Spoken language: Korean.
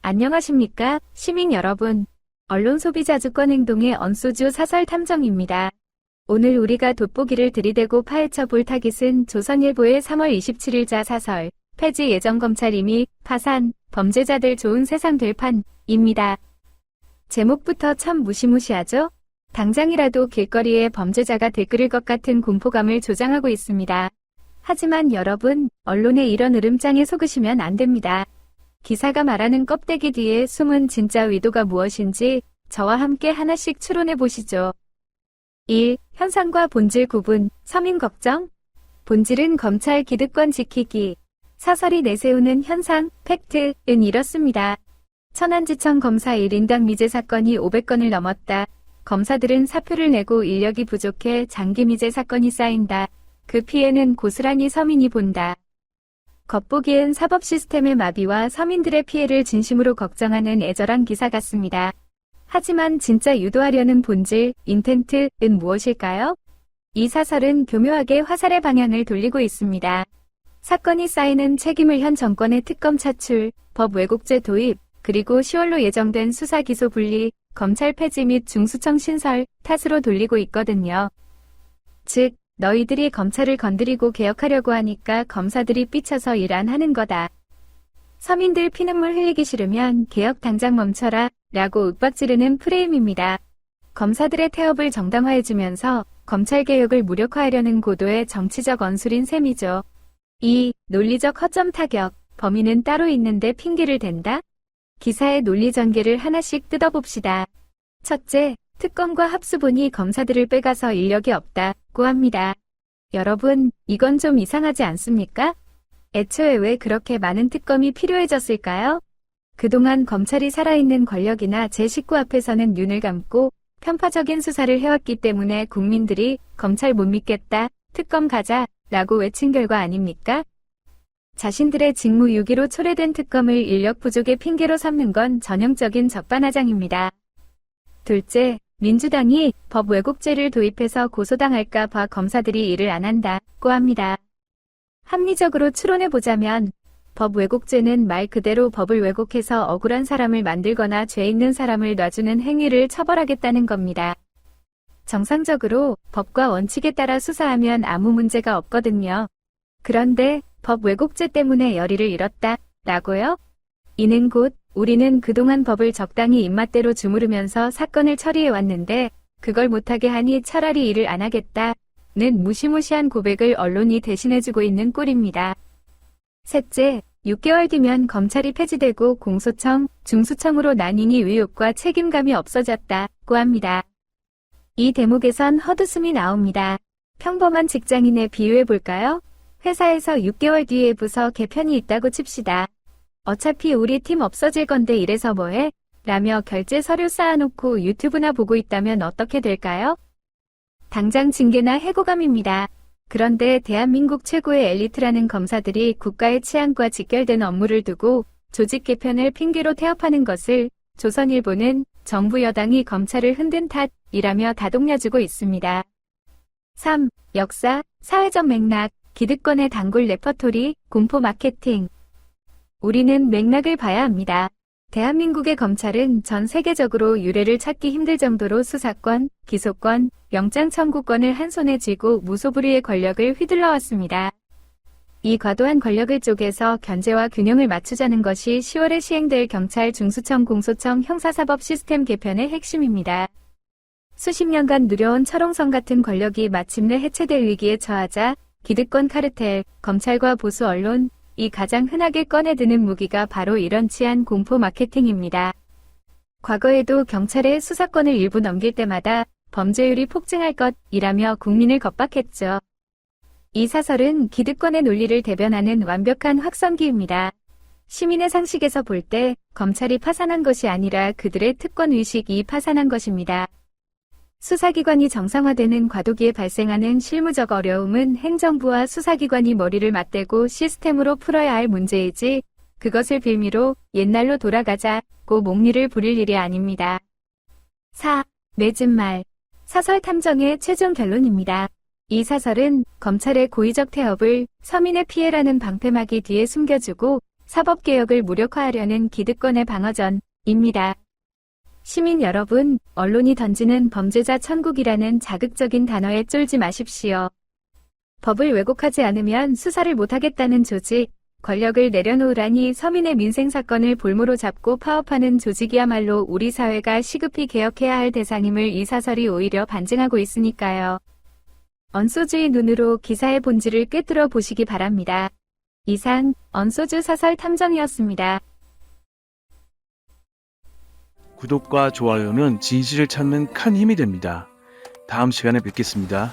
안녕하십니까, 시민 여러분. 언론 소비자 주권 행동의 언소주 사설 탐정입니다. 오늘 우리가 돋보기를 들이대고 파헤쳐 볼 타깃은 조선일보의 3월 27일자 사설, 폐지 예정 검찰 이미 파산, 범죄자들 좋은 세상 될 판입니다. 제목부터 참 무시무시하죠? 당장이라도 길거리에 범죄자가 들끓을 것 같은 공포감을 조장하고 있습니다. 하지만 여러분, 언론의 이런 으름장에 속으시면 안 됩니다. 기사가 말하는 껍데기 뒤에 숨은 진짜 의도가 무엇인지 저와 함께 하나씩 추론해 보시죠. 1. 현상과 본질 구분, 서민 걱정? 본질은 검찰 기득권 지키기. 사설이 내세우는 현상, 팩트는 이렇습니다. 천안지청 검사 1인당 미제 사건이 500건을 넘었다. 검사들은 사표를 내고 인력이 부족해 장기 미제 사건이 쌓인다. 그 피해는 고스란히 서민이 본다. 겉보기엔 사법 시스템의 마비와 서민들의 피해를 진심으로 걱정하는 애절한 기사 같습니다. 하지만 진짜 유도하려는 본질, 인텐트는 무엇일까요? 이 사설은 교묘하게 화살의 방향을 돌리고 있습니다. 사건이 쌓이는 책임을 현 정권의 특검 차출, 법 왜곡죄 도입, 그리고 10월로 예정된 수사 기소 분리, 검찰 폐지 및 중수청 신설 탓으로 돌리고 있거든요. 즉, 너희들이 검찰을 건드리고 개혁하려고 하니까 검사들이 삐쳐서 일 안 하는 거다. 서민들 피눈물 흘리기 싫으면 개혁 당장 멈춰라 라고 윽박지르는 프레임입니다. 검사들의 태업을 정당화해주면서 검찰개혁을 무력화하려는 고도의 정치적 언술인 셈이죠. 2. 논리적 허점 타격, 범인은 따로 있는데 핑계를 댄다? 기사의 논리 전개를 하나씩 뜯어봅시다. 첫째, 특검과 합수본이 검사들을 빼가서 인력이 없다고 합니다. 여러분, 이건 좀 이상하지 않습니까? 애초에 왜 그렇게 많은 특검이 필요해졌을까요? 그동안 검찰이 살아있는 권력이나 제19 앞에서는 눈을 감고 편파적인 수사를 해왔기 때문에 국민들이 검찰 못 믿겠다, 특검 가자 라고 외친 결과 아닙니까? 자신들의 직무 유기로 초래된 특검을 인력 부족의 핑계로 삼는 건 전형적인 적반하장입니다. 둘째, 민주당이 법 왜곡죄를 도입해서 고소당할까 봐 검사들이 일을 안 한다고 합니다. 합리적으로 추론해보자면 법 왜곡죄는 말 그대로 법을 왜곡해서 억울한 사람을 만들거나 죄 있는 사람을 놔주는 행위를 처벌하겠다는 겁니다. 정상적으로 법과 원칙에 따라 수사하면 아무 문제가 없거든요. 그런데 법 왜곡죄 때문에 열의를 잃었다 라고요? 이는 곧 우리는 그동안 법을 적당히 입맛대로 주무르면서 사건을 처리해왔는데 그걸 못하게 하니 차라리 일을 안 하겠다는 무시무시한 고백을 언론이 대신해주고 있는 꼴입니다. 셋째, 6개월 뒤면 검찰이 폐지되고 공소청, 중수청으로 나뉘니 의욕과 책임감이 없어졌다고 합니다. 이 대목에선 헛웃음이 나옵니다. 평범한 직장인에 비유해볼까요? 회사에서 6개월 뒤에 부서 개편이 있다고 칩시다. 어차피 우리 팀 없어질 건데 이래서 뭐해? 라며 결제 서류 쌓아놓고 유튜브나 보고 있다면 어떻게 될까요? 당장 징계나 해고감입니다. 그런데 대한민국 최고의 엘리트라는 검사들이 국가의 치안과 직결된 업무를 두고 조직 개편을 핑계로 태업하는 것을 조선일보는 정부 여당이 검찰을 흔든 탓이라며 다독여주고 있습니다. 3. 역사, 사회적 맥락, 기득권의 단골 레퍼토리, 공포 마케팅. 우리는 맥락을 봐야 합니다. 대한민국의 검찰은 전 세계적으로 유례를 찾기 힘들 정도로 수사권, 기소권, 영장 청구권을 한 손에 쥐고 무소불위의 권력을 휘둘러왔습니다. 이 과도한 권력을 쪼개서 견제와 균형을 맞추자는 것이 10월에 시행될 경찰 중수청 공소청 형사사법 시스템 개편의 핵심입니다. 수십 년간 누려온 철옹성 같은 권력이 마침내 해체될 위기에 처하자 기득권 카르텔, 검찰과 보수 언론, 이 가장 흔하게 꺼내드는 무기가 바로 이런 치안 공포 마케팅입니다. 과거에도 경찰의 수사권을 일부 넘길 때마다 범죄율이 폭증할 것이라며 국민을 겁박했죠. 이 사설은 기득권의 논리를 대변하는 완벽한 확성기입니다. 시민의 상식에서 볼 때 검찰이 파산한 것이 아니라 그들의 특권의식이 파산한 것입니다. 수사기관이 정상화되는 과도기에 발생하는 실무적 어려움은 행정부와 수사기관이 머리를 맞대고 시스템으로 풀어야 할 문제이지 그것을 빌미로 옛날로 돌아가자고 목리를 부릴 일이 아닙니다. 4. 맺은 말. 사설 탐정의 최종 결론입니다. 이 사설은 검찰의 고의적 태업을 서민의 피해라는 방패막이 뒤에 숨겨주고 사법개혁을 무력화하려는 기득권의 방어전입니다. 시민 여러분, 언론이 던지는 범죄자 천국이라는 자극적인 단어에 쫄지 마십시오. 법을 왜곡하지 않으면 수사를 못하겠다는 조직, 권력을 내려놓으라니 서민의 민생사건을 볼모로 잡고 파업하는 조직이야말로 우리 사회가 시급히 개혁해야 할 대상임을 이 사설이 오히려 반증하고 있으니까요. 언소주의 눈으로 기사의 본질을 꿰뚫어 보시기 바랍니다. 이상, 언소주 사설 탐정이었습니다. 구독과 좋아요는 진실을 찾는 큰 힘이 됩니다. 다음 시간에 뵙겠습니다.